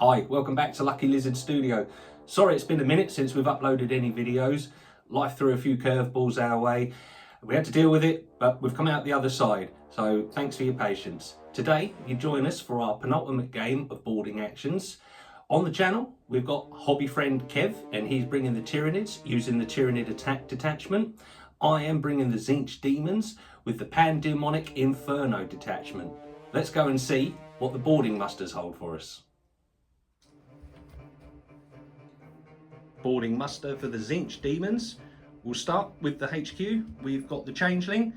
Hi, welcome back to Lucky Lizard Studio. Sorry it's been a minute since we've uploaded any videos. Life threw a few curveballs our way. We had to deal with it, but we've come out the other side. So thanks for your patience. Today, you join us for our penultimate game of boarding actions. On the channel, we've got hobby friend Kev, and he's bringing the Tyranids using the Tyranid attack detachment. I am bringing the Tzeentch Deamons with the Pandemonic Inferno detachment. Let's go and see what the boarding musters hold for us. Boarding muster for the Tzeentch Deamons. We'll start with the HQ. We've got the Changeling.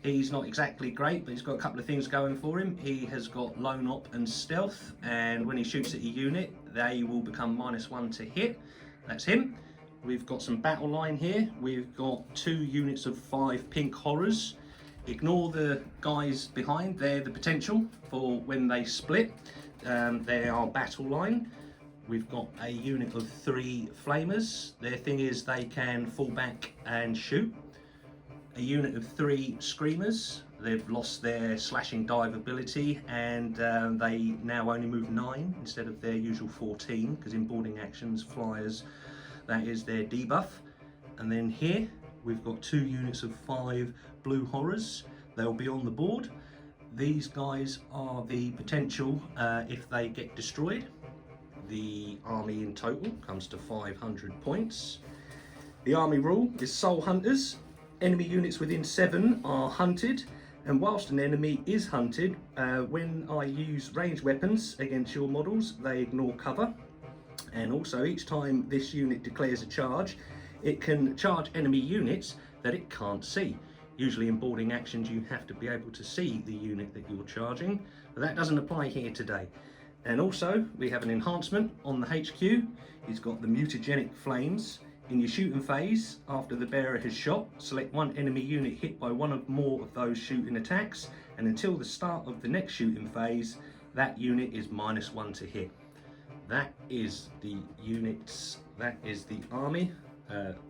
He's not exactly great, but he's got a couple of things going for him. He has got Lone Op and Stealth, and when he shoots at a unit, they will become -1 to hit. That's him. We've got some battle line here. We've got 2 units of 5 pink horrors. Ignore the guys behind, they're the potential for when they split. They are battle line. We've got a unit of 3 flamers. Their thing is they can fall back and shoot. A unit of 3 screamers. They've lost their slashing dive ability, and they now only move 9 instead of their usual 14, because in boarding actions, flyers, that is their debuff. And then here we've got 2 units of 5 blue horrors. They'll be on the board. These guys are the potential if they get destroyed. The army in total comes to 500 points. The army rule is soul hunters. Enemy units within 7 are hunted, and whilst an enemy is hunted, when I use ranged weapons against your models, they ignore cover. And also, each time this unit declares a charge, it can charge enemy units that it can't see. Usually in boarding actions you have to be able to see the unit that you're charging, but that doesn't apply here today. And also, we have an enhancement on the HQ. He's got the mutagenic flames. In your shooting phase, after the bearer has shot, select 1 enemy unit hit by 1 or more of those shooting attacks, and until the start of the next shooting phase, that unit is -1 to hit. That is the units, that is the army,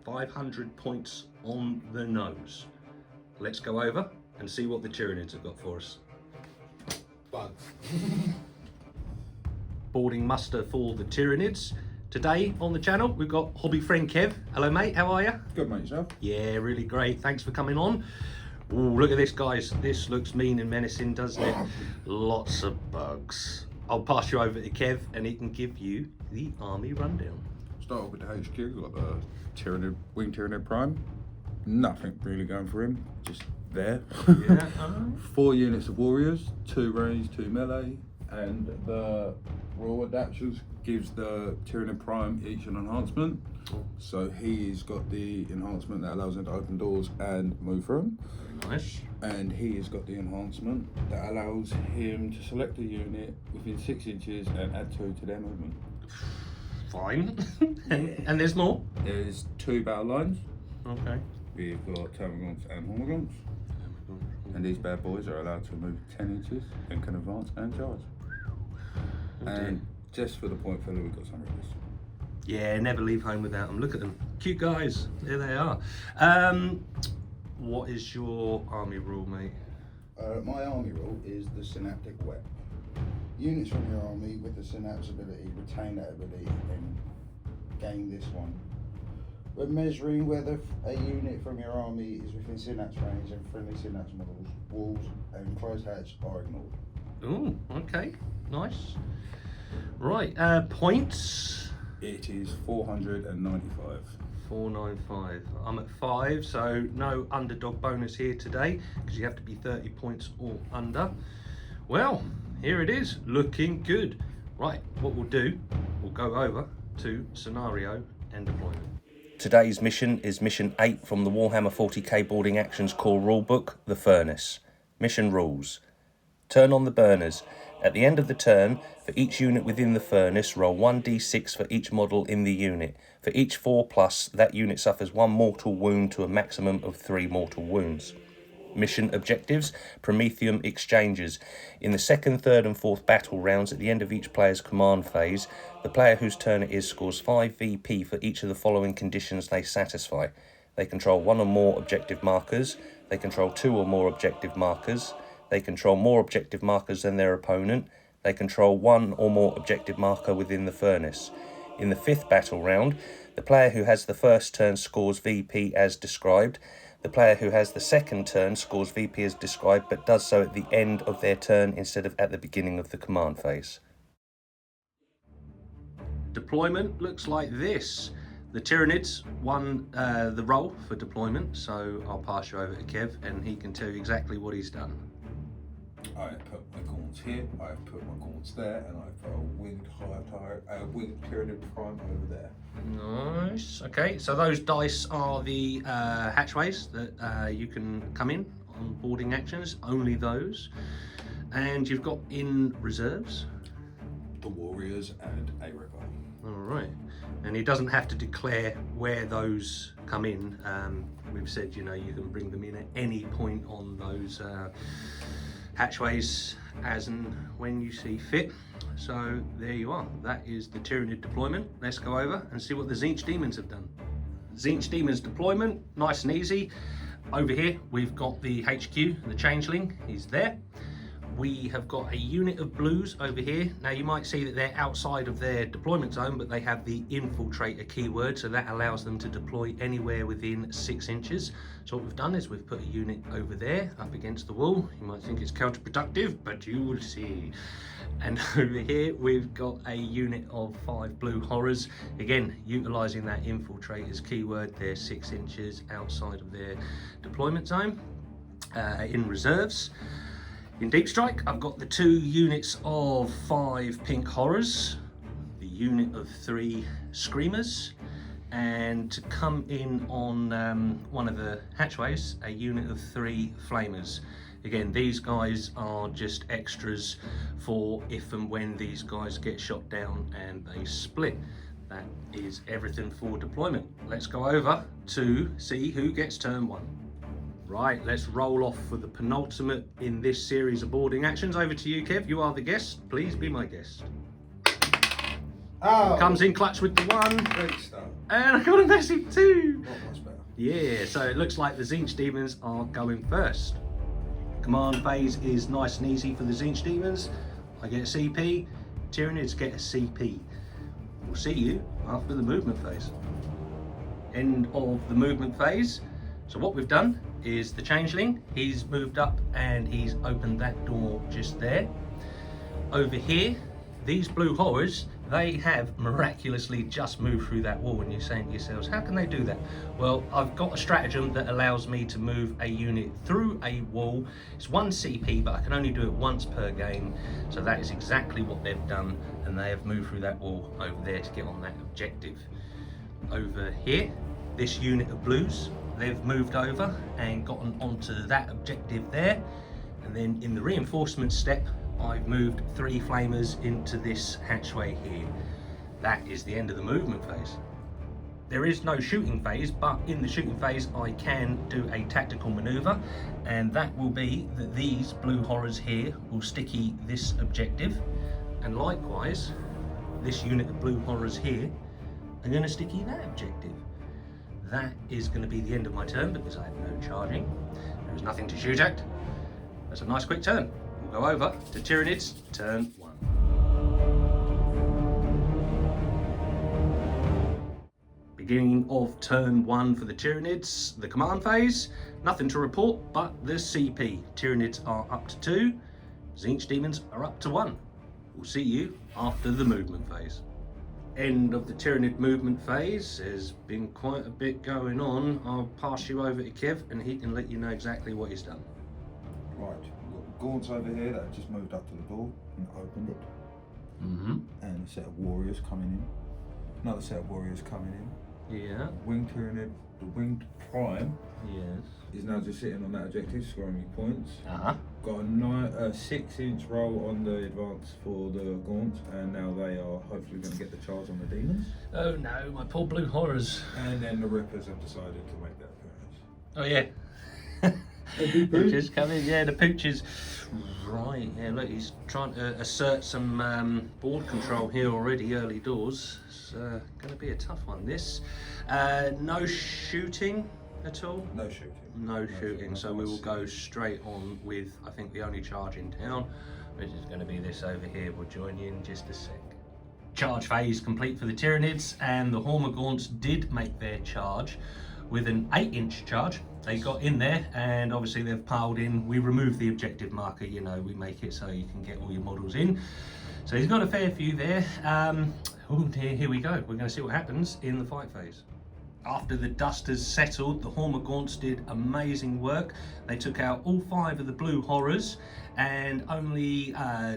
500 points on the nose. Let's go over and see what the Tyranids have got for us. Bugs. Boarding muster for the Tyranids. Today on the channel we've got hobby friend Kev. Hello mate, how are you? Good mate, yourself? Yeah, really great. Thanks for coming on. Ooh, look at this guys. This looks mean and menacing, doesn't it? Lots of bugs. I'll pass you over to Kev and he can give you the army rundown. Start off with the HQ. We've got the Tyranid, Wing Tyranid Prime. Nothing really going for him, just there. Yeah. 4 units of warriors, 2 ranged, 2 melee, and the raw adaptations gives the Tyranid Prime each an enhancement. So he's got the enhancement that allows him to open doors and move through them. Very nice. And he's got the enhancement that allows him to select a unit within 6 inches and add 2 to their movement. Fine. and there's more? There's 2 battle lines. Okay. We've got Tyranids and Hormagaunts. And these bad boys are allowed to move 10 inches and can advance and charge. And just for the point filler, we've got some riders. Yeah, never leave home without them. Look at them. Cute guys. There they are. What is your army rule, mate? My army rule is the synaptic web. Units from your army with the synapse ability retain that ability and gain this one. When measuring whether a unit from your army is within synapse range and friendly synapse models, walls and closed hatch are ignored. Oh, okay. Nice. Right, points? It is 495. 495. I'm at 5, so no underdog bonus here today because you have to be 30 points or under. Well, here it is, looking good. Right, what we'll do, we'll go over to scenario and deployment. Today's mission is mission 8 from the Warhammer 40k boarding actions core rulebook, the Furnace. Mission rules. Turn on the burners. At the end of the turn, for each unit within the furnace, roll 1d6 for each model in the unit. For each 4+, that unit suffers 1 mortal wound to a maximum of 3 mortal wounds. Mission objectives, Prometheum exchanges. In the 2nd, 3rd and 4th battle rounds at the end of each player's command phase, the player whose turn it is scores 5 VP for each of the following conditions they satisfy. They control 1 or more objective markers, they control 2 or more objective markers, they control more objective markers than their opponent, They control one or more objective marker within the furnace. In the 5th battle round, the player who has the first turn scores VP as described. The player who has the second turn scores VP as described, but does so at the end of their turn instead of at the beginning of the command phase. Deployment looks like this. The Tyranids won the role for deployment, so I'll pass you over to Kev and he can tell you exactly what he's done. I put my gaunts here, I put my gaunts there, and I put a winged winged Tyranid prime over there. Nice. Okay, so those dice are the hatchways that you can come in on boarding actions, only those. And you've got in reserves The warriors and a river. all right, and he doesn't have to declare where those come in. We've said, you know, you can bring them in at any point on those hatchways as and when you see fit. So there you are, that is the Tyranid deployment. Let's go over and see what the Tzeentch Deamons have done. Tzeentch Deamons deployment, nice and easy. Over here we've got the HQ, the Changeling, he's there. We have got a unit of blues over here. Now you might see that they're outside of their deployment zone, but they have the infiltrator keyword, so that allows them to deploy anywhere within 6 inches. So what we've done is we've put a unit over there up against the wall. You might think it's counterproductive, but you will see. And over here we've got a unit of 5 blue horrors, again utilizing that infiltrators keyword. They're 6 inches outside of their deployment zone. In reserves, in Deep Strike, I've got the 2 units of 5 pink horrors, the unit of 3 screamers, and to come in on one of the hatchways, a unit of 3 flamers. Again, these guys are just extras for if and when these guys get shot down and they split. That is everything for deployment. Let's go over to see who gets turn 1. Right, let's roll off for the penultimate in this series of boarding actions. Over to you, Kev. You are the guest. Please be my guest. Oh, Comes in clutch with the 1. great start. And I got a massive 2. Not much better. Yeah, so it looks like the Tzeentch Deamons are going first. Command phase is nice and easy for the Tzeentch Deamons. I get a CP, Tyranids get a CP. We'll see you after the movement phase. End of the movement phase. So what we've done is the Changeling, he's moved up and he's opened that door just there. Over here, these blue horrors, they have miraculously just moved through that wall, and you're saying to yourselves, how can they do that? Well, I've got a stratagem that allows me to move a unit through a wall. It's 1 CP, but I can only do it once per game. So that is exactly what they've done, and they have moved through that wall over there to get on that objective. Over here, this unit of blues, they've moved over and gotten onto that objective there. And then in the reinforcement step, I've moved 3 flamers into this hatchway here. That is the end of the movement phase. There is no shooting phase, but in the shooting phase I can do a tactical maneuver, and that will be that these blue horrors here will sticky this objective, and likewise this unit of blue horrors here are going to sticky that objective. That is going to be the end of my turn because I have no charging. There is nothing to shoot at. That's a nice quick turn. We'll go over to Tyranids, turn 1. Beginning of turn 1 for the Tyranids, the command phase. Nothing to report but the CP. Tyranids are up to 2, Tzeentch Deamons are up to 1. We'll see you after the movement phase. End of the Tyranid movement phase. There's been quite a bit going on. I'll pass you over to Kev and he can let you know exactly what he's done. Right, we've got gaunts over here that have just moved up to the door and opened it. And a set of warriors coming in. Another set of warriors coming in. Yeah. Winged Tyranid, the winged prime, Yes. is now just sitting on that objective, scoring me points. Uh-huh. Got a 6-inch roll on the advance for the gaunts, and now they are hopefully going to get the charge on the demons. Oh no, my poor blue horrors. And then the rippers have decided to make that appearance. Oh yeah. The Pooches coming, yeah, the pooches. Right, yeah, look, he's trying to assert some board control here already, early doors. It's going to be a tough one, this. No shooting. at all? No shooting. No shooting, so we will Nice. go straight on with, I think, the only charge in town, which is going to be this over here. We'll join you in just a sec. Charge phase complete for the Tyranids, and the Hormagaunts did make their charge with an 8-inch charge. They got in there, and obviously they've piled in. We remove the objective marker, you know, we make it so you can get all your models in. So he's got a fair few there. Oh dear, here we go. We're going to see what happens in the fight phase. After the dust has settled, the Hormagaunts did amazing work. They took out all 5 of the blue horrors, and only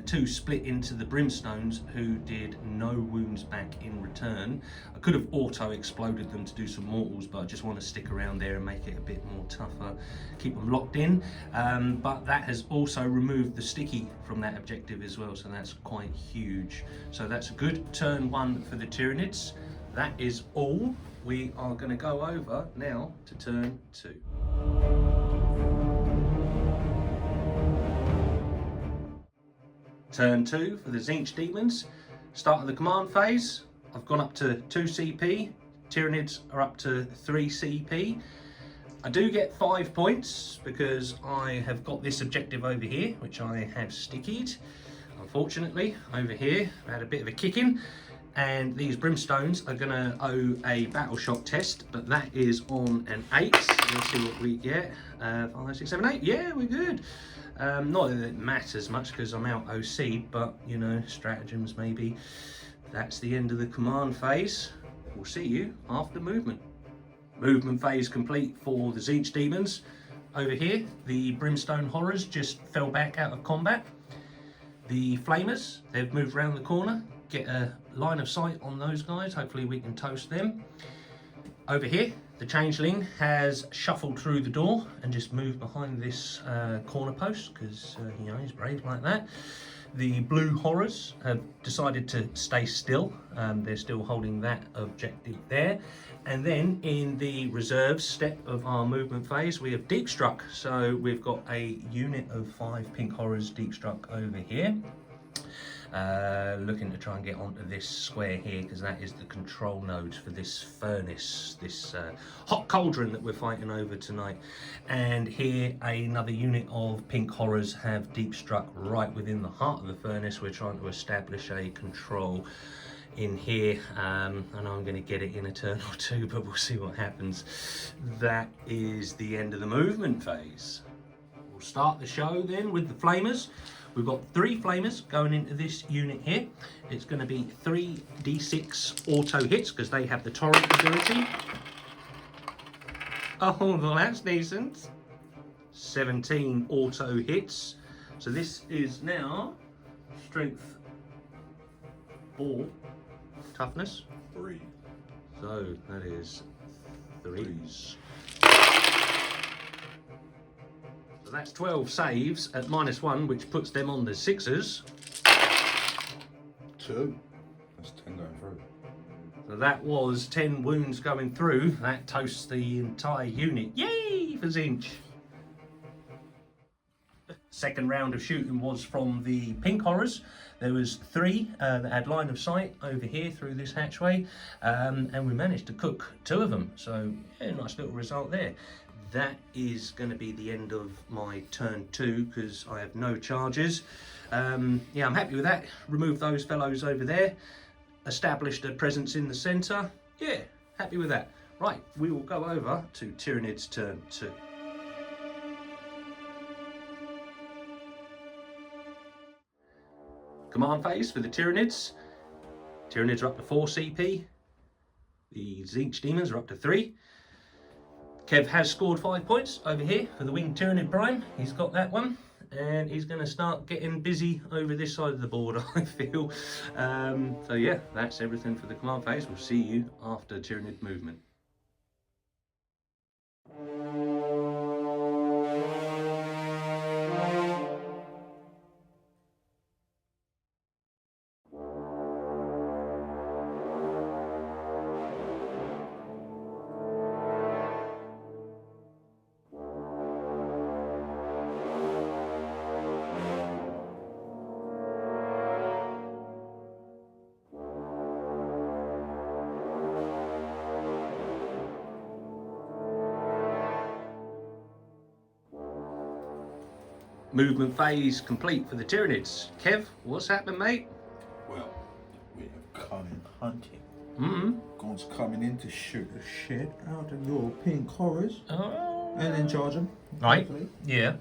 2 split into the brimstones, who did no wounds back in return. I could have auto-exploded them to do some mortals, but I just want to stick around there and make it a bit more tougher, keep them locked in. But that has also removed the sticky from that objective as well, so that's quite huge. So that's a good turn 1 for the Tyranids. That is all. We are going to go over now to turn 2. Turn 2 for the Tzeentch Deamons. Start of the command phase. I've gone up to 2 CP. Tyranids are up to 3 CP. I do get 5 points because I have got this objective over here, which I have stickied. Unfortunately, over here, I had a bit of a kick in. And these brimstones are going to owe a battle shock test, but that is on an 8. Let's see what we get. 5, 6, 7, 8. Yeah, we're good. Not that it matters much because I'm out OC, but you know, stratagems maybe. That's the end of the command phase. We'll see you after movement. Movement phase complete for the Tzeentch Deamons. Over here, the brimstone horrors just fell back out of combat. The flamers, they've moved around the corner. Get a line of sight on those guys. Hopefully we can toast them. Over here, the changeling has shuffled through the door and just moved behind this corner post because you know, he's brave like that. The blue horrors have decided to stay still. They're still holding that objective there. And then in the reserve step of our movement phase, we have deep struck. So we've got a unit of 5 pink horrors deep struck over here. Looking to try and get onto this square here because that is the control node for this furnace, this hot cauldron that we're fighting over tonight. And here another unit of pink horrors have deep struck right within the heart of the furnace. We're trying to establish a control in here. I know I'm going to get it in a turn or 2, but we'll see what happens. That is the end of the movement phase. We'll start the show then with the flamers. We've got 3 flamers going into this unit here. It's going to be 3d6 auto hits because they have the torrent ability. Oh, well, that's decent. 17 auto hits. So this is now strength 4, toughness 3. So that is 3s. So that's 12 saves at -1, which puts them on the 6s. 2. That's 10 going through. So that was 10 wounds going through. That toasts the entire unit. Yay for Tzeentch! Second round of shooting was from the pink horrors. There was 3 that had line of sight over here through this hatchway, and we managed to cook 2 of them. So yeah, nice little result there. That is going to be the end of my turn 2 because I have no charges. Yeah, I'm happy with that. Remove those fellows over there. Established a presence in the centre. Yeah, happy with that. Right, we will go over to Tyranids turn 2. Command phase for the Tyranids. Tyranids are up to 4 CP. The Tzeentch Demons are up to 3. Kev has scored 5 points over here for the Winged Tyranid Prime. He's got that one. And he's going to start getting busy over this side of the board, I feel. So yeah, that's everything for the command phase. We'll see you after Tyranid movement. movement phase complete for the Tyranids. Kev, what's happened, mate? Well, we have come in hunting. Mm-hmm. Gaunts coming in to shoot the shit out of your pink horrors Oh. and then charge them. Right. Hopefully. Yeah.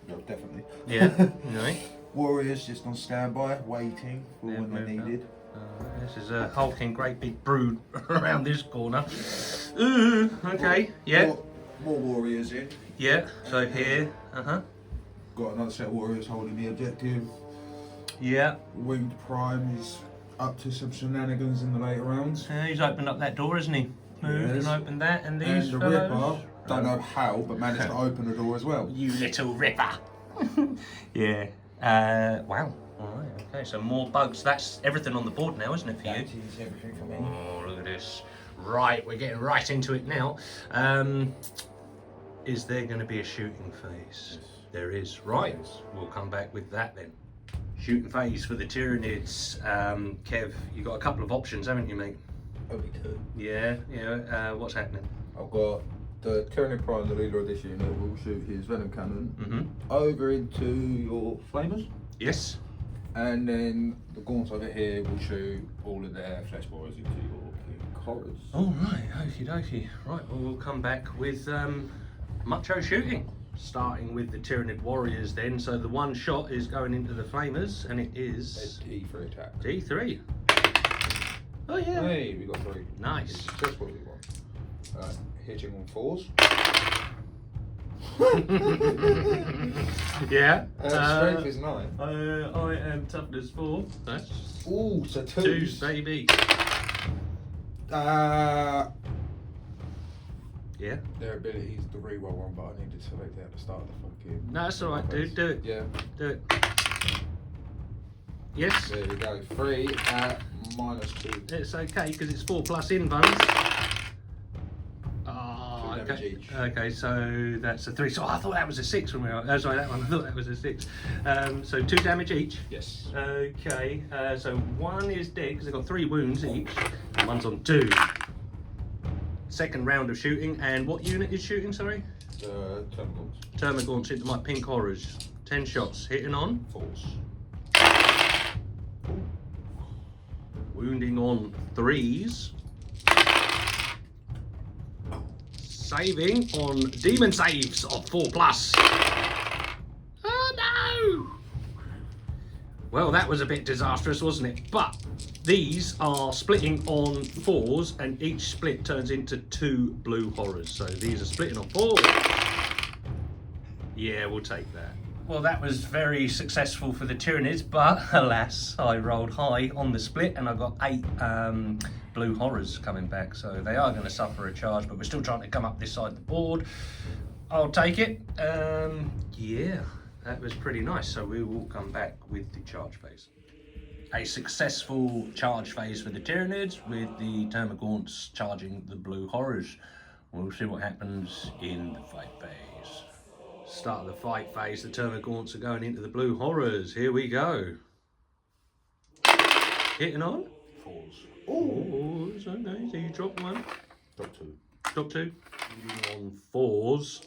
No, definitely. Yeah. Right. Warriors just on standby, waiting for Yeah, when they're moved up. needed. This is a hulking great big brood around this corner. Ooh, okay. Yeah. More warriors in. Yeah. So here. Got another set of warriors holding the objective. Yeah. Winged Prime is up to some shenanigans in the later rounds. He's opened up that door, isn't he? Moved Yes. and opened that, and these And the fellows. Ripper, don't know how, but managed to open the door as well. You little ripper. Yeah. Wow. All right. Okay. So more bugs. That's everything on the board now, isn't it, for you? That is everything for me. Oh, look at this. Right, we're getting right into it now. Is there going to be a shooting phase? Yes. There is. Right. Yes. We'll come back with that then. Shooting phase for the Tyranids. Kev, you got a couple of options, haven't you, mate? Only two. Yeah. Yeah. What's happening? I've got the Tyranid Prime, the leader of this unit, will shoot his venom cannon Mm-hmm. over into your flamers, Yes. and then the Gaunts over here will shoot all of their flesh borers into your pink horrors. All right. Okie dokie. Right. Well, we'll come back with macho shooting. Starting with the Tyranid warriors then. So the one shot is going into the flamers, and it is A D3 attack. D3. Oh yeah. Hey, we got 3. Nice. That's what we want. Hitting on 4s. Yeah. Strength is 9. I am toughness 4. That's Ooh, so 2s, baby. Yeah. Their ability is the reroll one, but I needed to select it at the start of the fucking. No, that's alright, dude. Do it. Yeah. Do it. Yes. There we go. 3 at -2. It's okay because it's 4 plus invulns. Oh, 2 damage okay. each. Okay, so that's a 3. So I thought that was a 6 when we were. Oh, sorry, that one. I thought that was a 6. So 2 damage each. Yes. Okay, so 1 is dead because they've got 3 wounds each. And 1's on 2. Second round of shooting, and what unit is shooting, sorry? Terminals. Termagants into my pink horrors. 10 shots, hitting on. 4s. Wounding on 3s. Saving on demon saves of 4 plus. Oh no! Well, that was a bit disastrous, wasn't it? But these are splitting on 4s, and each split turns into 2 blue horrors. So these are splitting on 4. Yeah, we'll take that. Well, that was very successful for the Tyranids, but alas, I rolled high on the split and I got 8 blue horrors coming back. So they are going to suffer a charge, but we're still trying to come up this side of the board. I'll take it. Yeah, that was pretty nice. So we will come back with the charge phase. A successful charge phase for the Tyranids with the Termagants charging the blue horrors. We'll see what happens in the fight phase. Start of the fight phase, the Termagants are going into the blue horrors. Here we go. Hitting on? 4s. Oh, it's okay. So you drop 1. Drop 2. Drop 2. On 4s.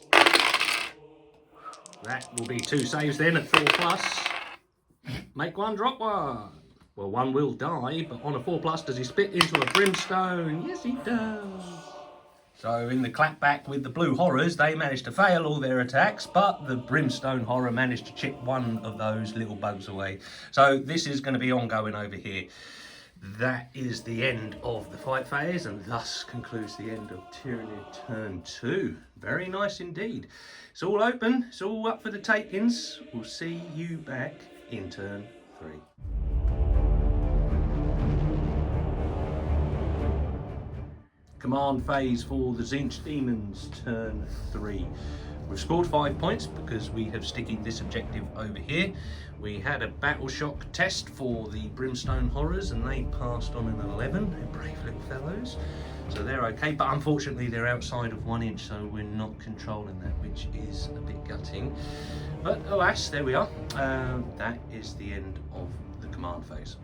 That will be 2 saves then at 4 plus. Make 1, drop 1. Well, 1 will die, but on a 4 plus, does he split into a brimstone? Yes, he does. So in the clapback with the blue horrors, they managed to fail all their attacks, but the brimstone horror managed to chip 1 of those little bugs away. So this is going to be ongoing over here. That is the end of the fight phase, and thus concludes the end of Tyranid turn 2. Very nice indeed. It's all open, it's all up for the takings. We'll see you back in turn 3. Command phase for the Tzeentch Deamons, turn 3. We've scored 5 points because we have stickied this objective over here. We had a battle shock test for the Brimstone Horrors and they passed on an 11. They're brave little fellows, so they're okay, but unfortunately they're outside of 1 inch, so we're not controlling that, which is a bit gutting. But alas, there we are. That is the end of the command phase.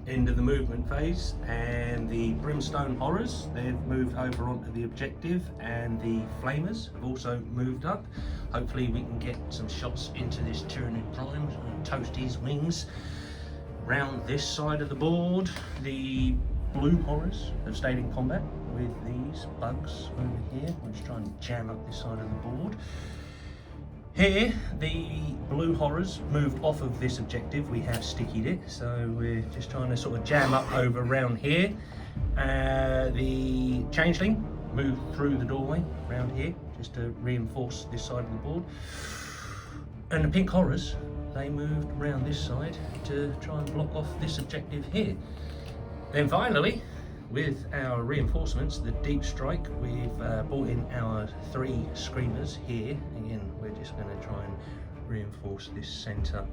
end of the movement phase, and the Brimstone Horrors, they've moved over onto the objective, and the Flamers have also moved up. Hopefully we can get some shots into this Tyranid Prime and toast his wings. Round this side of the board, the Blue Horrors have stayed in combat with these bugs over here. We'll just try and jam up this side of the board. Here, the Blue Horrors moved off of this objective. We have stickied it, so we're just trying to sort of jam up over around here. The Changeling moved through the doorway around here, just to reinforce this side of the board. And the Pink Horrors, they moved around this side to try and block off this objective here. Then finally, with our reinforcements, the Deep Strike, we've brought in our 3 Screamers here. Again, we're just going to try and reinforce this centre.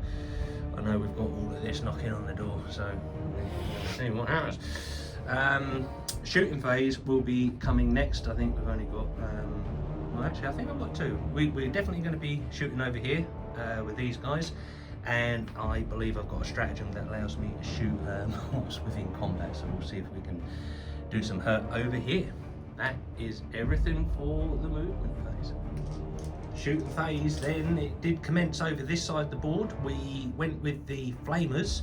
I know we've got all of this knocking on the door, so we're going to see what happens. Shooting phase will be coming next. I think we've only got, well actually I think I've got 2. We're definitely going to be shooting over here with these guys. And I believe I've got a stratagem that allows me to shoot whilst within combat, so we'll see if we can do some hurt over here. That is everything for the movement phase. Shooting phase then, it did commence over this side of the board. We went with the Flamers,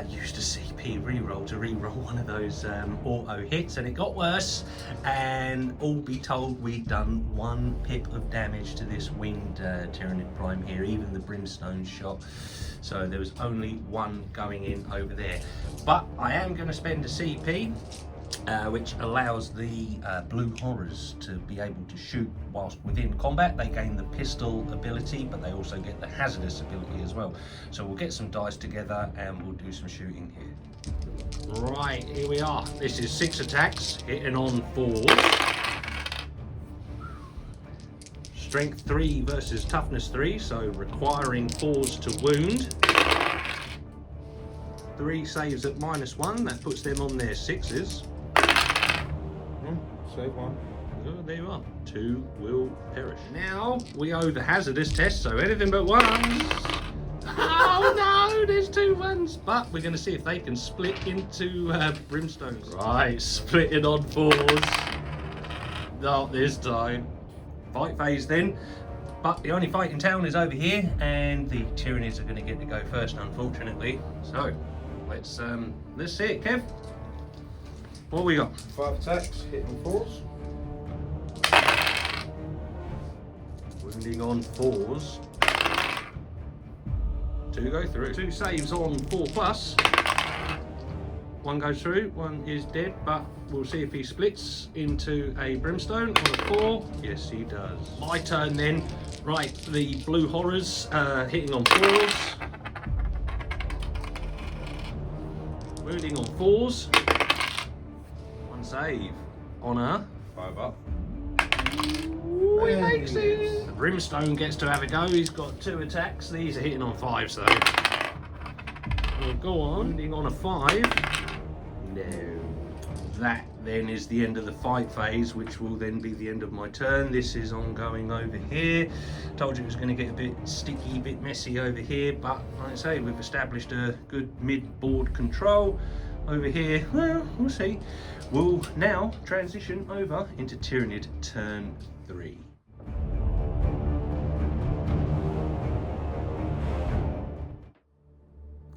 used a CP reroll to reroll one of those auto hits, and it got worse, and all be told we'd done 1 pip of damage to this winged Tyranid Prime here, even the Brimstone shot, so there was only 1 going in over there. But I am going to spend a CP which allows the Blue Horrors to be able to shoot whilst within combat. They gain the pistol ability, but they also get the hazardous ability as well. So we'll get some dice together and we'll do some shooting here. Right, here we are. This is 6 attacks, hitting on 4s. Strength 3 versus toughness 3, so requiring 4s to wound. 3 saves at -1, that puts them on their 6s. Save 1. Oh, there you are. 2 will perish. Now we owe the hazardous test, so anything but 1s. Oh no, there's 2 1s. But we're going to see if they can split into Brimstones. Right, splitting on 4s. Not this time. Fight phase then. But the only fight in town is over here, and the Tyranids are going to get to go first, unfortunately. So let's see it, Kev. What we got? 5 attacks, hitting on 4s. Wounding on 4s. 2 go through. 2 saves on 4+. 1 goes through, 1 is dead, but we'll see if he splits into a Brimstone on a 4. Yes, he does. My turn then. Right, the Blue Horrors hitting on 4s. Wounding on 4s. Save on a 5 up. Ooh, he makes it. The Brimstone gets to have a go. He's got 2 attacks. These are hitting on 5s though. We'll go on. Wounding on a 5. No. That then is the end of the fight phase, which will then be the end of my turn. This is ongoing over here. Told you it was going to get a bit sticky, a bit messy over here, but like I say, we've established a good mid-board control. Over here, well, we'll see. We'll now transition over into Tyranid turn 3.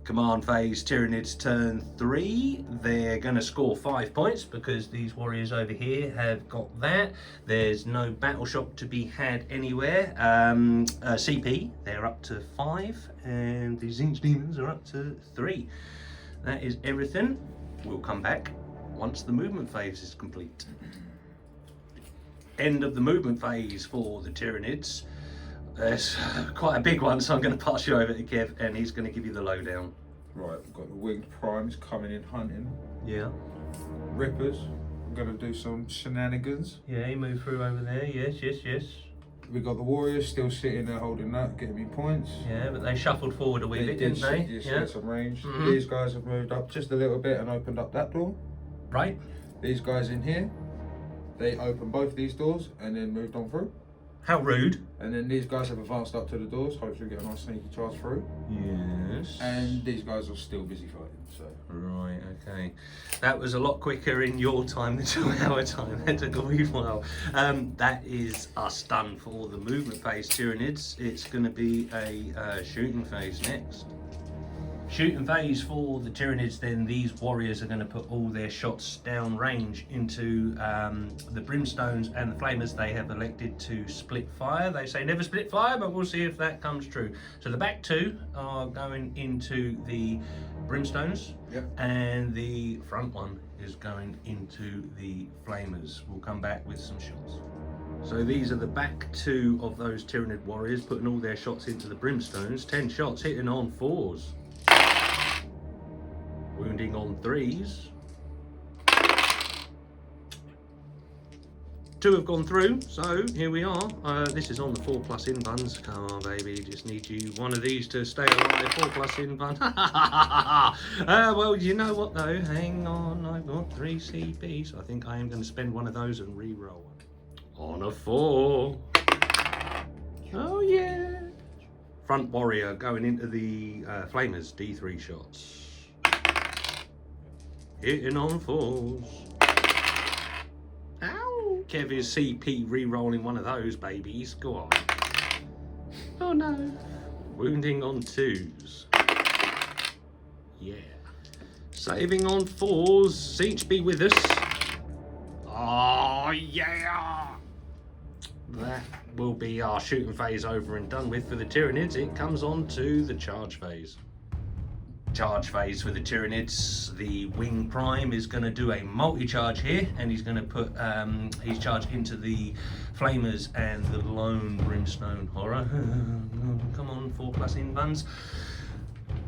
Command phase, Tyranids turn 3. They're going to score 5 points because these warriors over here have got that. There's no battle shock to be had anywhere. CP, they're up to 5, and the Tzeentch Deamons are up to 3. That is everything. We'll come back once the movement phase is complete. End of the movement phase for the Tyranids. It's quite a big one, so I'm going to pass you over to Kev, and he's going to give you the lowdown. Right, we've got the winged primes coming in hunting. Yeah. Rippers, we're going to do some shenanigans. Yeah, he moved through over there. Yes, yes, yes. We got the warriors still sitting there holding that, getting me points. Yeah, but they shuffled forward a wee bit, didn't they? Yeah, some range. These guys have moved up just a little bit and opened up that door. Right. These guys in here, they opened both these doors and then moved on through. How rude. And then these guys have advanced up to the doors, hopefully get a nice sneaky charge through. Yes. And these guys are still busy fighting, so. Right, okay. That was a lot quicker in your time than 2 hour time. That took a wee while. That is us done for the movement phase, Tyranids. It's going to be a shooting phase next. Shooting phase for the Tyranids, then these warriors are going to put all their shots down range into the brimstones and the flamers. They have elected to split fire. They say never split fire, but we'll see if that comes true. So the back two are going into the brimstones, Yep. and the front one is going into the flamers. We'll come back with some shots. So these are the back two of those Tyranid warriors putting all their shots into the brimstones. 10 shots hitting on 4s. Wounding on 3s. 2 have gone through, so here we are. This is on the 4+ in buns. Come on, baby, just need you one of these to stay alive. 4+ in bun. Well, you know what though? Hang on, I've got 3 CP, so I think I am going to spend one of those and re-roll on a 4. Oh yeah. Front warrior going into the flamers. D3 shots. Hitting on 4s. Ow! Kev is CP re-rolling one of those babies. Go on. Oh no. Wounding on 2s. Yeah. Saving on 4s. Tzeentch be with us. Oh yeah! That will be our shooting phase over and done with for the Tyranids. It comes on to the charge phase. Charge phase for the Tyranids. The Wing Prime is going to do a multi-charge here, and he's going to put his charge into the Flamers and the Lone Brimstone Horror. Come on, 4+ in buns.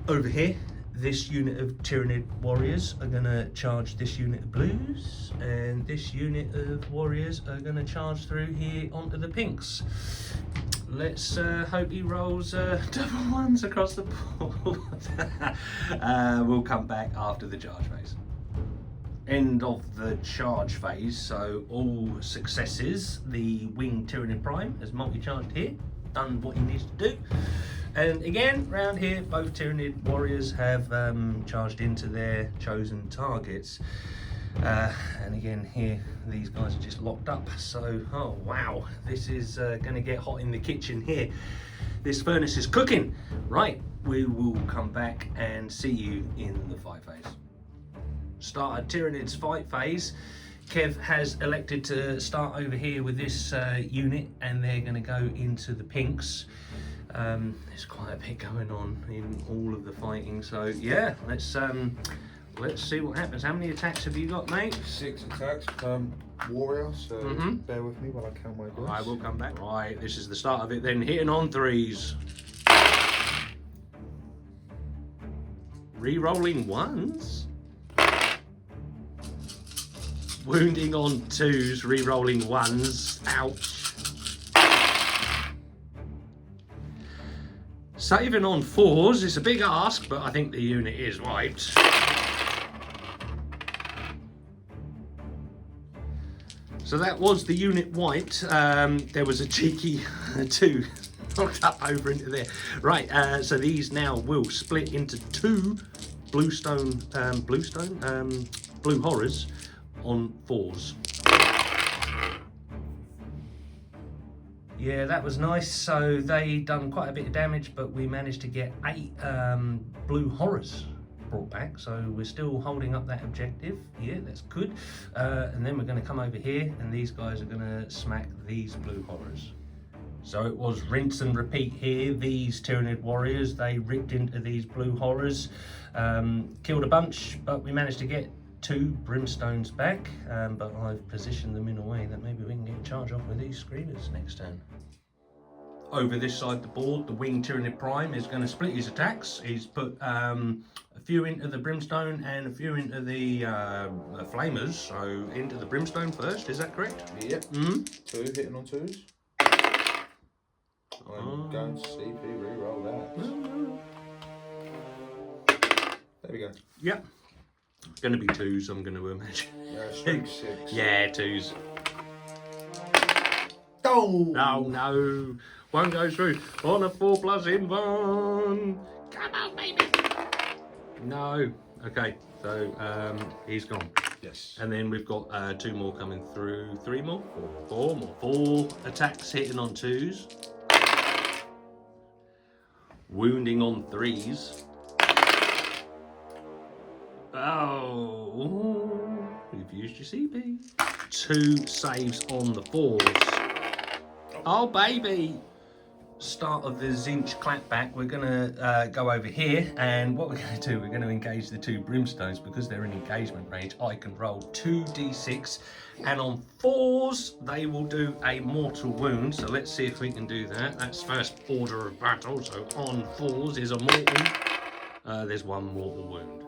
Over here, this unit of Tyranid warriors are going to charge this unit of blues, and this unit of warriors are going to charge through here onto the pinks. Let's hope he rolls double ones across the board. We'll come back after the charge phase. End of the charge phase, so all successes. The Wing Tyranid Prime has multi-charged here, done what he needs to do. And again, round here, both Tyranid warriors have charged into their chosen targets. And again here, these guys are just locked up. So, oh wow, this is going to get hot in the kitchen here. This furnace is cooking. Right, we will come back and see you in the fight phase. Started Tyranids fight phase. Kev has elected to start over here with this unit, and they're going to go into the pinks. There's quite a bit going on in all of the fighting, so yeah, let's see what happens. How many attacks have you got, mate? 6 attacks per warrior, so bear with me while I count my dice. I will come back. Right, this is the start of it then. Hitting on 3s. Re-rolling 1s. Wounding on 2s, re-rolling 1s. Ouch. Saving on 4s. It's a big ask, but I think the unit is wiped. So that was the unit wiped. There was a cheeky 2 knocked up over into there. Right, so these now will split into 2 blue horrors on 4s. Yeah, that was nice. So they done quite a bit of damage, but we managed to get 8 blue horrors brought back, so we're still holding up that objective. Yeah, that's good. And then we're going to come over here, and these guys are going to smack these blue horrors. So it was rinse and repeat here. These Tyranid warriors, they ripped into these blue horrors, killed a bunch, but we managed to get 2 brimstones back. But I've positioned them in a way that maybe we can get a charge off with these screamers next turn. Over this side of the board, the Wing Tyranid Prime is going to split his attacks. He's put a few into the Brimstone and a few into the Flamers. So into the Brimstone first, is that correct? Yep. 2 hitting on 2s. I'm going to CP re-roll that. There we go. Yep. Going to be 2s, I'm going to imagine. Yeah, strength 6. Yeah, 2s. Oh, Oh! Oh no, one goes through on a 4+ invuln. Come on, baby. No. Okay, so he's gone. Yes. And then we've got 2 more coming through. 3 more? 4 more. 4 attacks hitting on 2s. Wounding on 3s. Oh, you've used your CP. 2 saves on the 4s. Oh, baby. Start of the Tzeentch clapback, we're going to go over here, and what we're going to do, we're going to engage the 2 brimstones. Because they're in engagement range, I can roll 2d6, and on 4s they will do a mortal wound. So let's see if we can do that. That's first order of battle, so on 4s is a mortal. There's 1 mortal wound.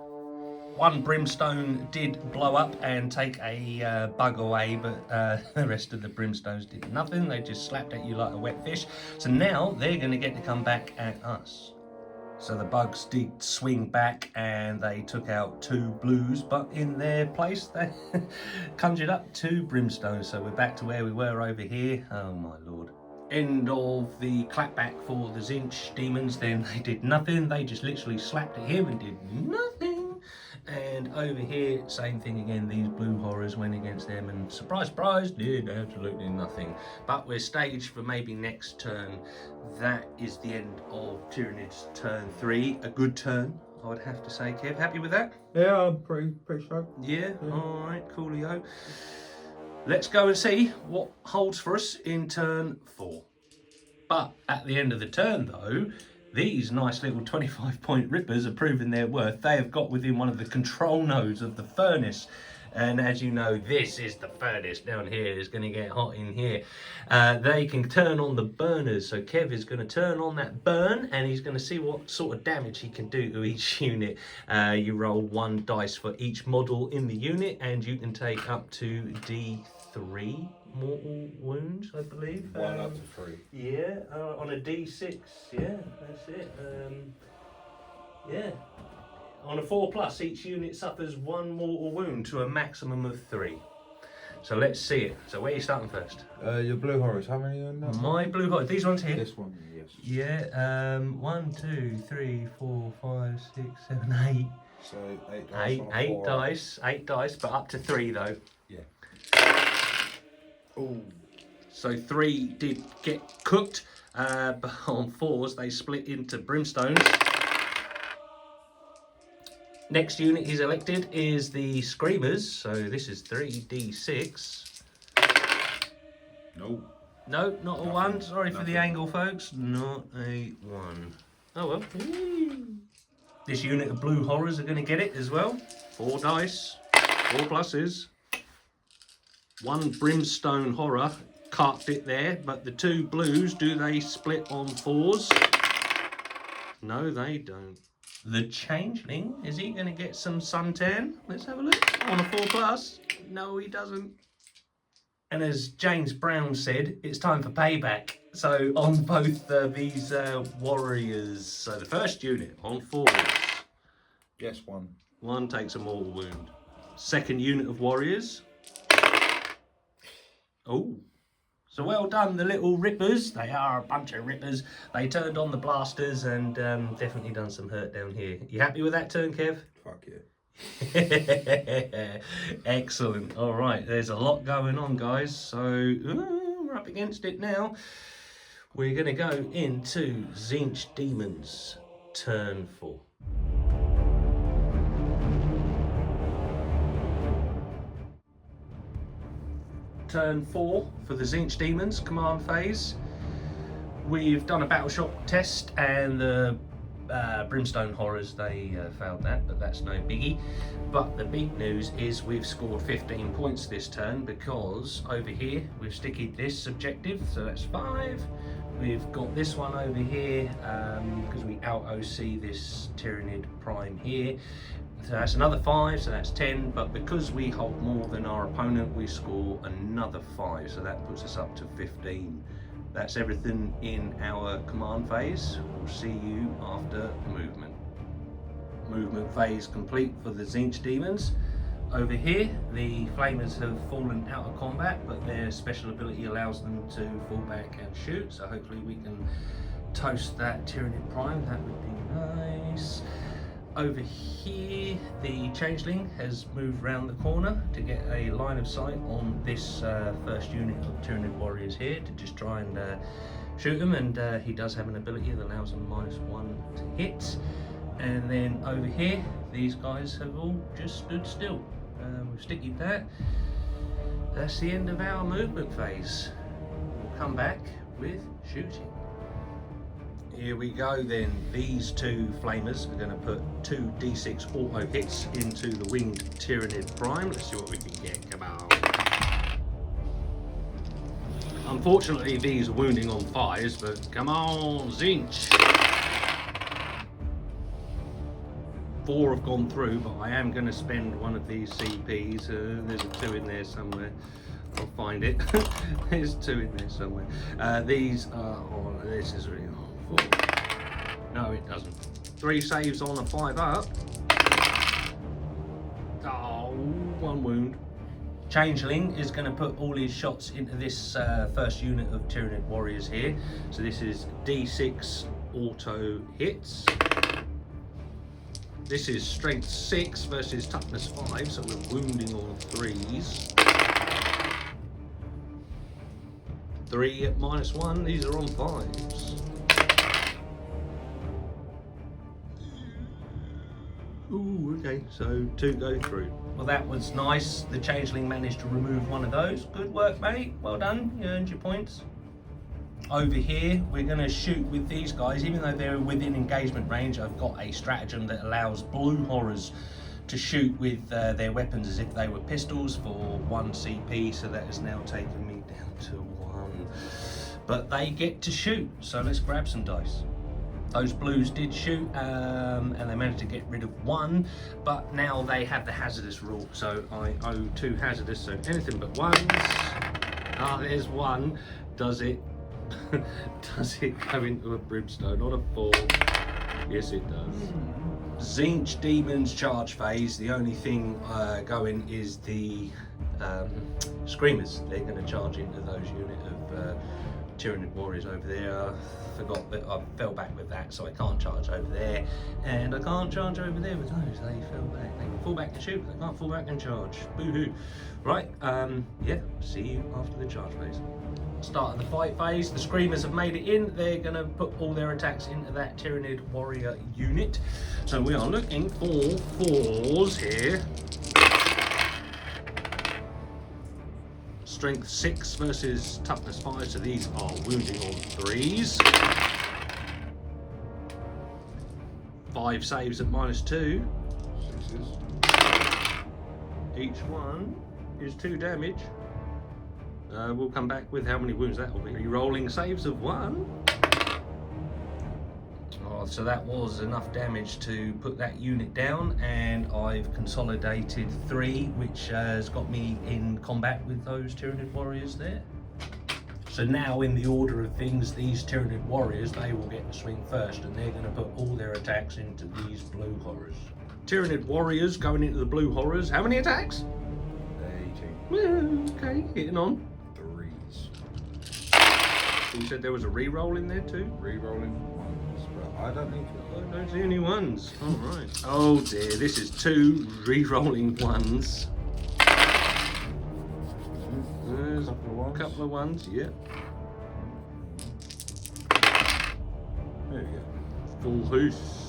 1 brimstone did blow up and take a bug away, but the rest of the brimstones did nothing. They just slapped at you like a wet fish. So now they're going to get to come back at us. So the bugs did swing back and they took out 2 blues, but in their place they conjured up 2 brimstones. So we're back to where we were over here. Oh my lord. End of the clapback for the Tzeentch demons. Then they did nothing. They just literally slapped at him and did nothing. And over here, same thing again. These blue horrors went against them and surprise, surprise, did absolutely nothing. But we're staged for maybe next turn. That is the end of Tyranids turn 3. A good turn, I would have to say. Kev, happy with that? Yeah, I'm pretty sure. Yeah, all right, coolio. Let's go and see what holds for us in turn 4. But at the end of the turn, though, these nice little 25-point rippers are proving their worth. They have got within one of the control nodes of the furnace. And as you know, this is the furnace down here. It's going to get hot in here. They can turn on the burners. So Kev is going to turn on that burn and he's going to see what sort of damage he can do to each unit. You roll 1 dice for each model in the unit and you can take up to D3 mortal wounds, I believe. 1 up to 3. Yeah, on a D6. Yeah, that's it. Yeah. On a 4+, each unit suffers 1 mortal wound to a maximum of 3. So let's see it. So where are you starting first? Your blue horrors, how many are in there? My blue horror. These ones here. This one, yes. Yeah. 1, 2, 3, 4, 5, 6, 7, 8. So 8 dice. 8 dice. 8 dice, but up to 3 though. Yeah. Ooh. So 3 did get cooked, but on 4s they split into brimstones. Next unit he's elected is the Screamers, so this is 3d6. No. No, not a 1. Sorry for the angle, folks. Not a 1. Oh well. This unit of blue horrors are going to get it as well. 4 dice, 4 pluses. 1 brimstone horror carked it there, but the 2 blues, do they split on 4s? No, they don't. The Changeling, is he going to get some suntan? Let's have a look. On a 4+. No, he doesn't. And as James Brown said, it's time for payback. So on both these warriors. So the first unit on 4s. Yes, 1. 1 takes a mortal wound. Second unit of warriors. Oh. So well done, the little rippers. They are a bunch of rippers. They turned on the blasters and definitely done some hurt down here. You happy with that turn, Kev? Fuck yeah. Excellent. All right, there's a lot going on, guys. So we're up against it now. We're going to go into Tzeentch Demons, turn 4. Turn 4 for the Tzeentch Demons command phase. We've done a battle shock test and the Brimstone Horrors, they failed that, but that's no biggie. But the big news is we've scored 15 points this turn because over here we've stickied this objective, so that's 5. We've got this one over here because we out OC this Tyranid Prime here. So that's another 5, so that's 10, but because we hold more than our opponent, we score another 5, so that puts us up to 15. That's everything in our command phase. We'll see you after movement. Movement phase complete for the Tzeentch Demons. Over here, the flamers have fallen out of combat, but their special ability allows them to fall back and shoot, so hopefully we can toast that Tyranid Prime. That would be nice. Over here, the Changeling has moved round the corner to get a line of sight on this first unit of Tyranid warriors here to just try and shoot them, and he does have an ability that allows him -1 to hit. And then over here, these guys have all just stood still. We've sticky that. That's the end of our movement phase. We'll come back with shooting. Here we go then. These two flamers are going to put 2 D6 auto hits into the winged Tyranid Prime. Let's see what we can get. Come on. Unfortunately, these are wounding on 5s, but come on, Tzeentch. 4 have gone through, but I am going to spend one of these CPs. There's a 2 in there somewhere. I'll find it. There's 2 in there somewhere. These are on. This is really awful. No, it doesn't. 3 saves on a 5 up. Oh, 1 wound. Changeling is going to put all his shots into this first unit of Tyranid warriors here. So this is D6 auto hits. This is strength 6 versus toughness 5, so we're wounding on 3s. 3 at -1, these are on 5s. Ooh, okay, so 2 go through. Well, that was nice. The Changeling managed to remove one of those. Good work, mate. Well done, you earned your points. Over here, we're going to shoot with these guys. Even though they're within engagement range, I've got a stratagem that allows blue horrors to shoot with their weapons as if they were pistols for 1 CP, so that has now taken me down to 1. But they get to shoot, so let's grab some dice. Those blues did shoot, and they managed to get rid of 1, but now they have the hazardous rule, so I owe 2 hazardous, so anything but 1s. Ah, there's 1. Does it go into a brimstone on a 4? Yes, it does. Tzeentch Deamons charge phase. The only thing going is the Screamers. They're going to charge into those unit of Tyranid warriors over there. I forgot that I fell back with that, so I can't charge over there, and I can't charge over there with those. They fell back. They can fall back and shoot, but they can't fall back and charge. Boo-hoo. Right, yeah, see you after the charge phase. Start of the fight phase. The Screamers have made it in. They're going to put all their attacks into that Tyranid warrior unit. So we are looking for 4s here. Strength 6 versus toughness 5, so these are wounding on 3s. 5 saves at -2. 6s. Each one is 2 damage. We'll come back with how many wounds that will be. Re-rolling saves of 1. Oh, so that was enough damage to put that unit down, and I've consolidated 3, which has got me in combat with those Tyranid warriors there. So now, in the order of things, these Tyranid warriors, they will get to swing first, and they're going to put all their attacks into these blue horrors. Tyranid warriors going into the blue horrors. How many attacks? 18. Well, okay, hitting on. 3s. You said there was a re-roll in there too? Re-rolling 1s, but I don't need to. I don't see any 1s. All right. Oh dear, this is 2 re-rolling 1s. There's a couple of 1s, yeah. There you go. Full hoose.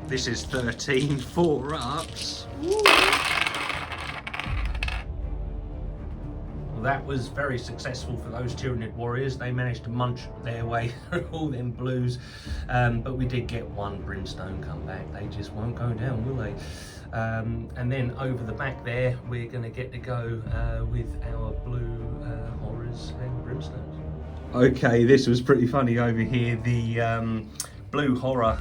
This is 13 4-ups. Well, that was very successful for those Tyranid warriors. They managed to munch their way through all them blues, but we did get 1 brimstone come back. They just won't go down, will they? And then over the back there, we're going to get to go with our blue horrors and brimstones. Okay, this was pretty funny over here. The blue horror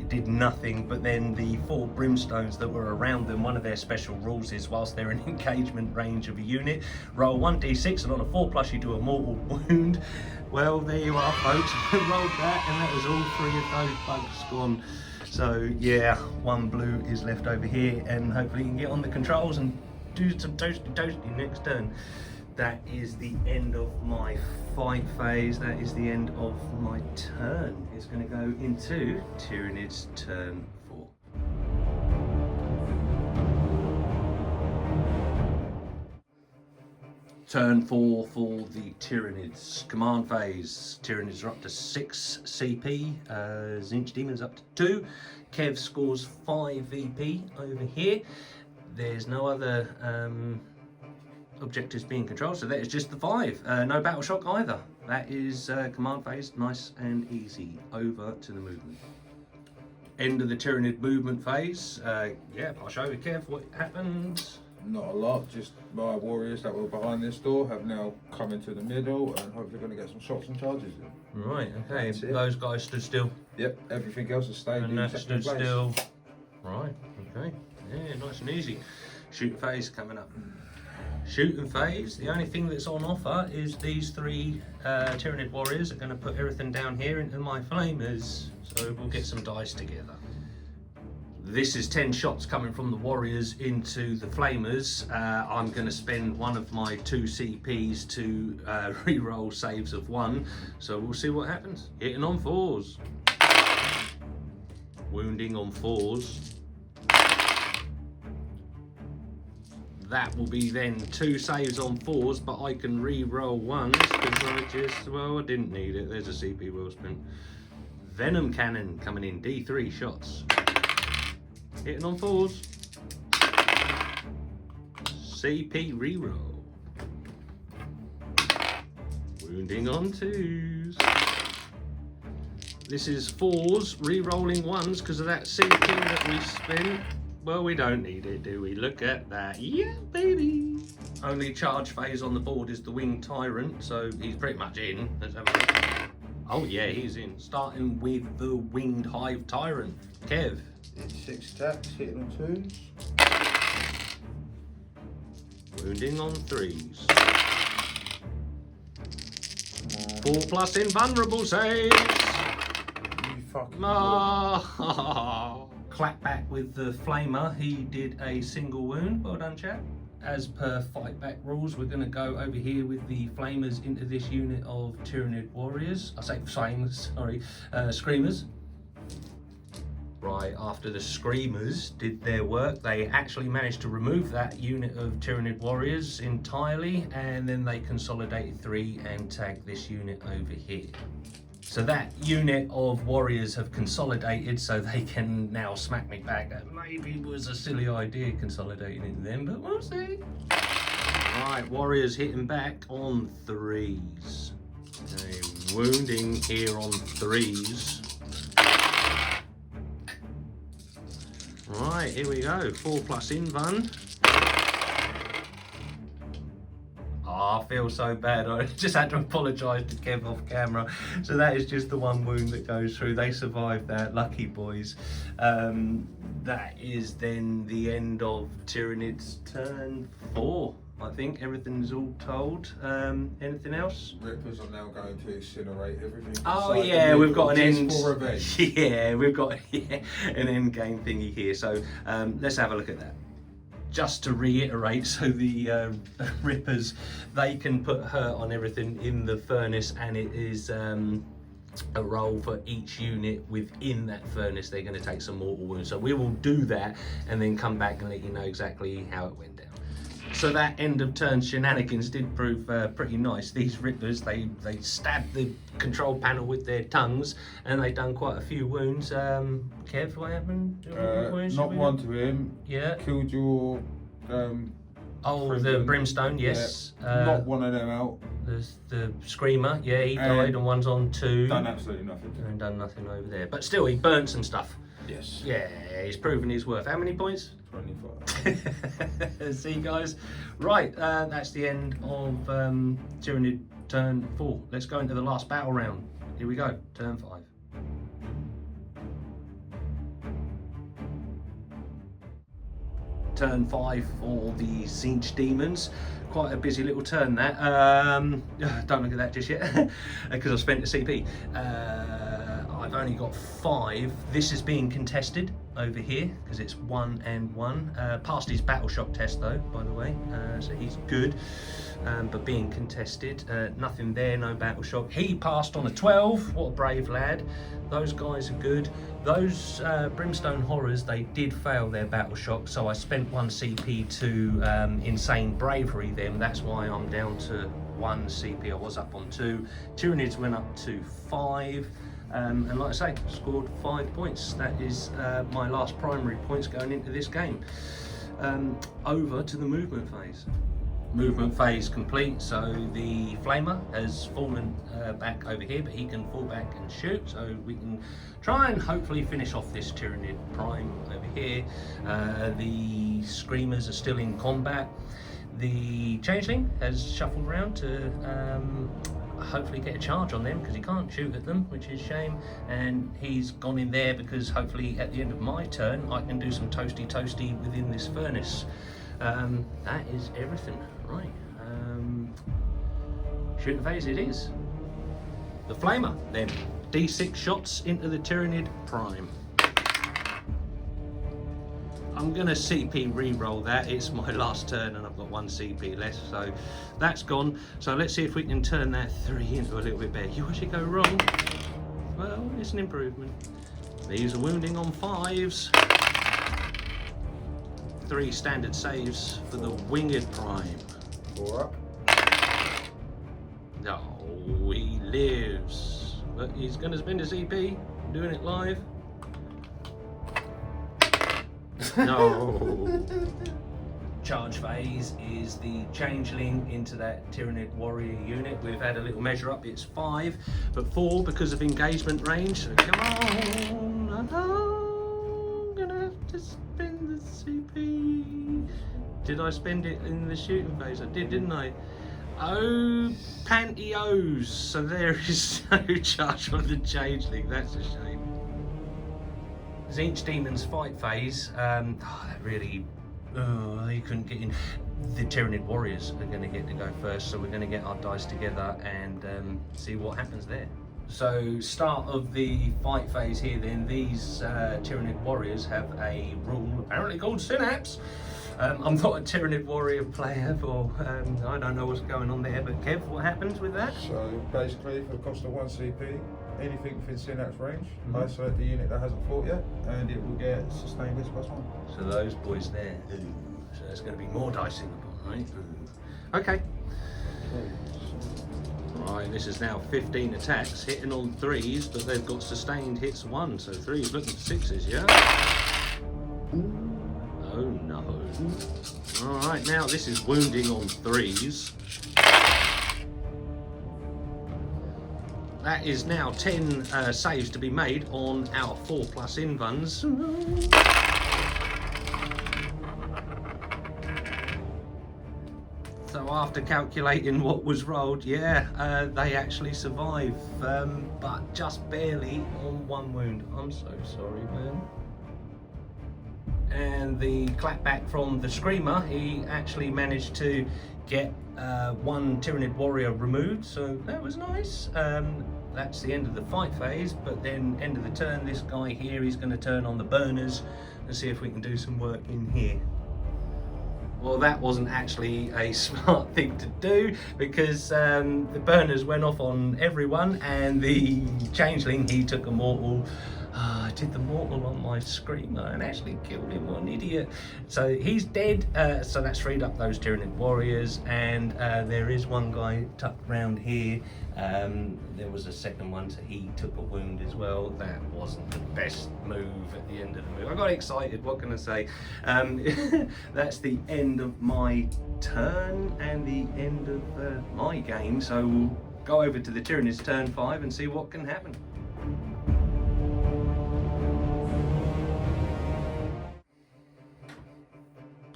did nothing, but then the 4 brimstones that were around them, one of their special rules is whilst they're in engagement range of a unit, roll 1d6, and on a 4+ you do a mortal wound. Well, there you are, folks. Rolled that, and that was all 3 of those bugs gone. So yeah, 1 blue is left over here, and hopefully you can get on the controls and do some toasty next turn. That is the end of my fight phase. That is the end of my turn. It's going to go into Tyranids turn 4. Turn 4 for the Tyranids. Command phase. Tyranids are up to 6 CP. Tzeentch Deamons up to 2. Kev scores 5 VP over here. There's no other objectives being controlled, so that is just the 5. No battle shock either. That is command phase, nice and easy. Over to the movement. End of the Tyranid movement phase. Yeah, I'll show you, Kev, what happened. Not a lot, just my warriors that were behind this door have now come into the middle and hopefully going to get some shots and charges in. Right, okay, That's it. those guys stood still. Yep, everything else has stayed And in that second stood place. still. Right, okay. Yeah, nice and easy. Shooting phase coming up. Shooting phase, the only thing that's on offer is these 3 Tyranid warriors are going to put everything down here into my flamers. So we'll get some dice together. This is 10 shots coming from the warriors into the flamers. I'm going to spend one of my 2 CPs to re-roll saves of 1. So we'll see what happens. Hitting on 4s. Wounding on 4s. That will be then 2 saves on 4s, but I can re-roll 1s because I didn't need it. There's a CP well spent. Venom cannon coming in, D3 shots. Hitting on 4s. CP reroll. Wounding on 2s. This is 4s, re-rolling 1s because of that CP that we spent. Well, we don't need it, do we? Look at that. Yeah, baby. Only charge phase on the board is the winged tyrant, so he's pretty much in. Let's have a look. Oh yeah, he's in. Starting with the winged hive tyrant. Kev. It's 6 attacks, hitting on 2s. Wounding on 3s. 4+ invulnerable saves. You fucking Oh. Clap back with the flamer. He did a single wound. Well done, chap. As per fight back rules, we're going to go over here with the flamers into this unit of Tyranid warriors. I say flamers, sorry, screamers. Right, after the screamers did their work, they actually managed to remove that unit of Tyranid warriors entirely, and then they consolidated 3 and tagged this unit over here. So that unit of warriors have consolidated, so they can now smack me back. That maybe was a silly idea consolidating into them, but we'll see. Right, warriors hitting back on 3s. Okay, wounding here on 3s. Right, here we go. 4+ invuln. Oh, I feel so bad. I just had to apologise to Kev off camera. So that is just the 1 wound that goes through. They survived that. Lucky boys. That is then the end of Tyranids turn 4. I think everything's all told. Anything else? Rippers are now going to incinerate everything. Oh inside yeah, the we've got an just end. for revenge. Yeah, we've got an end game thingy here. So let's have a look at that. Just to reiterate, so the Rippers, they can put hurt on everything in the furnace, and it is a roll for each unit within that furnace. They're going to take some mortal wounds. So we will do that and then come back and let you know exactly how it went down. So that end of turn shenanigans did prove pretty nice. These Rippers, they stabbed the control panel with their tongues, and they done quite a few wounds. Kev, what happened? Not one to him. Yeah. Killed your. Oh, the brimstone, yes. Yeah. Knocked one of them out. The screamer, yeah, he died, and one's on 2. Done absolutely nothing. And done nothing over there. But still, he burnt some stuff. Yes. Yeah, he's proven his worth. How many points? 25. See, guys. Right, that's the end of Tyranid turn 4. Let's go into the last battle round. Here we go, turn 5. Turn 5 for the Tzeentch Deamons. Quite a busy little turn that. Don't look at that just yet, because I spent a CP. I've only got 5. This is being contested. over here because it's 1 and 1. Passed his battle shock test though, by the way, so he's good, but being contested. Nothing there, no battle shock. He passed on a 12. What a brave lad. Those guys are good. Those Brimstone Horrors, they did fail their battle shock, so I spent 1 CP to insane bravery them. That's why I'm down to 1 CP. I was up on 2. Tyranids went up to 5. And like I say, scored 5 points. That is my last primary points going into this game. Over to the movement phase. Movement phase complete, so the flamer has fallen back over here, but he can fall back and shoot, so we can try and hopefully finish off this Tyranid prime over here. The screamers are still in combat. The changeling has shuffled around to hopefully get a charge on them because he can't shoot at them, which is a shame, and he's gone in there because hopefully at the end of my turn I can do some toasty within this furnace. That is everything, right? Shooting phase it is. The flamer then, D6 shots into the Tyranid prime. I'm going to CP re-roll that. It's my last turn and I've got 1 CP left, so that's gone. So let's see if we can turn that 3 into a little bit better. You actually go wrong. Well, it's an improvement. These are wounding on 5s. 3 standard saves for the winged prime. 4 up. Oh, he lives. But he's going to spend a CP. Doing it live. No. Charge phase is the changeling into that Tyranid warrior unit. We've had a little measure up, it's 5, but 4 because of engagement range. So come on, I'm gonna have to spend the CP. Did I spend it in the shooting phase? I did, didn't I? Oh, pantyhose. So there is no charge on the changeling, that's a shame. Tzeentch Deamons fight phase, that really, he couldn't get in. The Tyranid warriors are going to get to go first, so we're going to get our dice together and see what happens there. So start of the fight phase here then, these Tyranid warriors have a rule apparently called synapse. I'm not a Tyranid warrior player, or I don't know what's going on there, but Kev, what happens with that? So basically, for the cost of 1 CP, anything within synapse range, isolate the unit that hasn't fought yet, and it will get sustained hits +1. So those boys there, so there's going to be more dicing upon, right? Okay. Right, this is now 15 attacks, hitting on 3s, but they've got sustained hits 1, so 3s looking for 6s, yeah? Oh no. Alright, now this is wounding on 3s. That is now 10 saves to be made on our 4+ invuns. So after calculating what was rolled, yeah, they actually survive, but just barely on 1 wound. I'm so sorry, man. And the clapback from the screamer, he actually managed to get 1 Tyranid warrior removed, so that was nice. That's the end of the fight phase, but then end of the turn, this guy here, he's going to turn on the burners and see if we can do some work in here. Well, that wasn't actually a smart thing to do, because the burners went off on everyone, and the changeling, he took a mortal. I did the mortal on my screamer and actually killed him, what an idiot. So he's dead, so that's freed up those Tyranid warriors, and there is 1 guy tucked round here. There was a second one, so he took a wound as well. That wasn't the best move at the end of the move. I got excited, what can I say? That's the end of my turn and the end of my game, so we'll go over to the Tyranids turn 5 and see what can happen.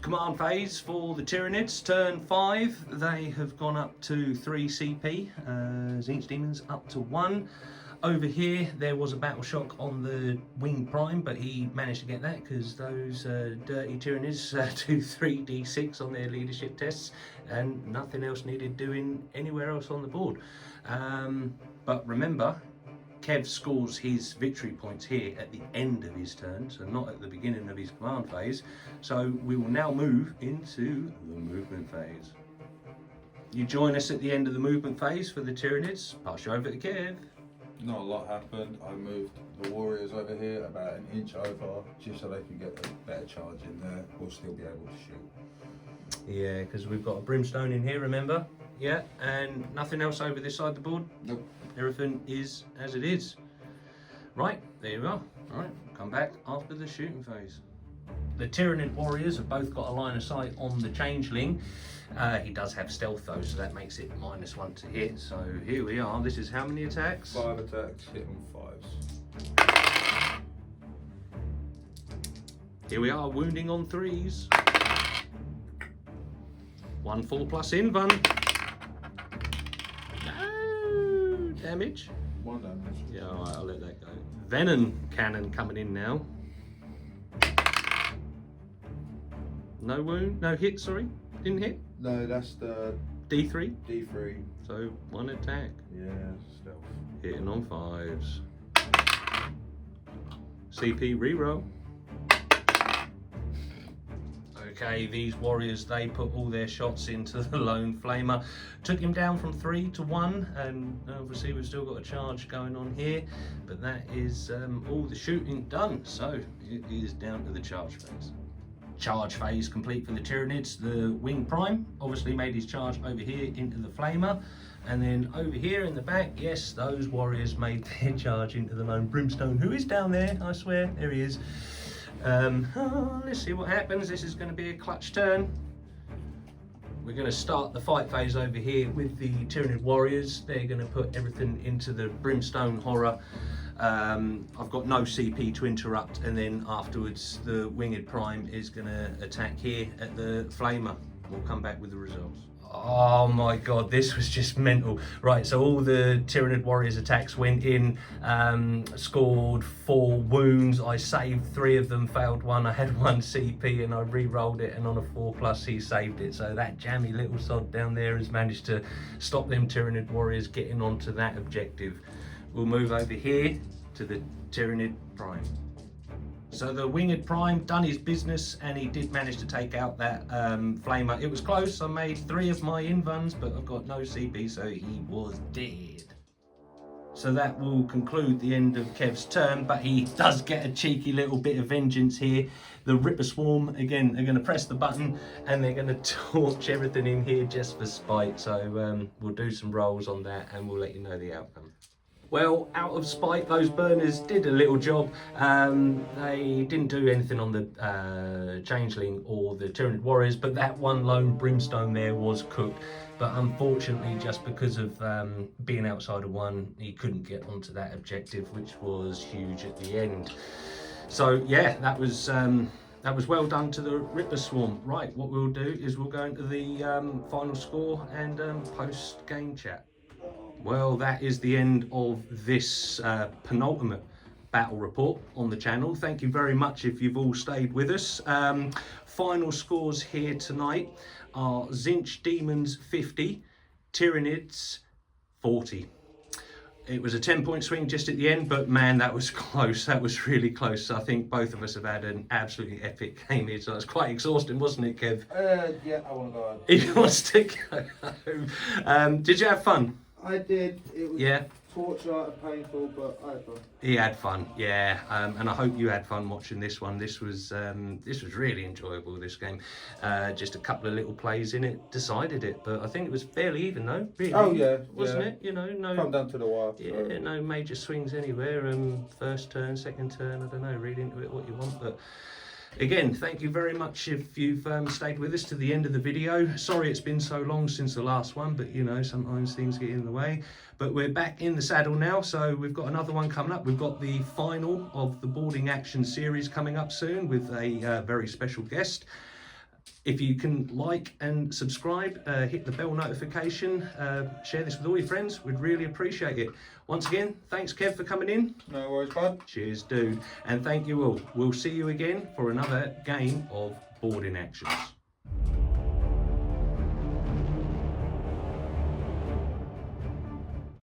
Command phase for the Tyranids, turn 5. They have gone up to 3 CP. Tzeentch Deamons up to 1. Over here, there was a battle shock on the Wing Prime, but he managed to get that because those dirty Tyranids do 3d6 on their leadership tests, and nothing else needed doing anywhere else on the board. But remember, Kev scores his victory points here at the end of his turn, so not at the beginning of his command phase. So we will now move into the movement phase. You join us at the end of the movement phase for the Tyranids. Pass you over to Kev. Not a lot happened. I moved the warriors over here about an inch over, just so they can get a better charge in there. We'll still be able to shoot. Yeah, because we've got a brimstone in here, remember? Yeah, and nothing else over this side of the board? Nope. Everything is as it is. Right, there you are. All right, come back after the shooting phase. The Tyranid warriors have both got a line of sight on the changeling. He does have stealth though, so that makes it -1 to hit. So here we are. This is how many attacks? 5 attacks, hitting 5s. Here we are, wounding on 3s. 1 4+ invuln. No damage. 1 damage. Yeah, all right, I'll let that go. Venom cannon coming in now. No wound, no hit, sorry. Didn't hit. No, that's the D3. D3. So 1 attack. Yeah, stealth. Hitting on 5s. CP reroll. Okay, these warriors, they put all their shots into the lone flamer. Took him down from 3 to 1, and obviously we've still got a charge going on here, but that is all the shooting done. So it is down to the charge phase. Charge phase complete for the Tyranids. The Wing Prime obviously made his charge over here into the flamer, and then over here in the back, yes, those warriors made their charge into the lone brimstone, who is down there, I swear. There he is. Let's see what happens. This is going to be a clutch turn. We're going to start the fight phase over here with the Tyranid warriors. They're going to put everything into the brimstone horror. I've got no CP to interrupt, and then afterwards the Winged Prime is going to attack here at the flamer. We'll come back with the results. Oh my god, this was just mental. Right, so all the Tyranid warriors attacks went in, scored 4 wounds. I saved 3 of them, failed 1. I had 1 CP and I re-rolled it, and on a 4+ he saved it. So that jammy little sod down there has managed to stop them Tyranid warriors getting onto that objective. We'll move over here to the Tyranid Prime. So the Winged Prime done his business, and he did manage to take out that flamer. It was close. I made 3 of my invuns, but I've got no CP, so he was dead. So that will conclude the end of Kev's turn, but he does get a cheeky little bit of vengeance here. The Ripper Swarm, again, are going to press the button, and they're going to torch everything in here just for spite. So we'll do some rolls on that, and we'll let you know the outcome. Well, out of spite, those burners did a little job. They didn't do anything on the Changeling or the Tyranid warriors, but that 1 lone brimstone there was cooked. But unfortunately, just because of being outside of 1, he couldn't get onto that objective, which was huge at the end. So yeah, that was well done to the Ripper Swarm. Right, what we'll do is we'll go into the final score and post-game chat. Well, that is the end of this penultimate battle report on the channel. Thank you very much if you've all stayed with us. Final scores here tonight are Tzeentch Deamons 50, Tyranids 40. It was a 10-point swing just at the end, but man, that was close. That was really close. I think both of us have had an absolutely epic game here, so it's quite exhausting, wasn't it, Kev? Yeah, I want to go home. He wants to go home. Did you have fun? I did. It was Yeah. torture and painful, but I had fun. He had fun, yeah, and I hope you had fun watching this one. This was really enjoyable, this game. Just a couple of little plays in it decided it, but I think it was fairly even though, really. Oh yeah, wasn't it? You know, no. Come down to the wire. Yeah, So. no major swings anywhere. First turn, second turn, I don't know. Read into it what you want, but. Again, thank you very much if you've stayed with us to the end of the video. Sorry it's been so long since the last one, but you know, sometimes things get in the way. But we're back in the saddle now, so we've got another one coming up. We've got the final of the Boarding Action series coming up soon with a very special guest. If you can like and subscribe, hit the bell notification, share this with all your friends, we'd really appreciate it. Once again, thanks Kev for coming in. No worries, bud. Cheers, dude. And thank you all. We'll see you again for another game of Boarding Actions.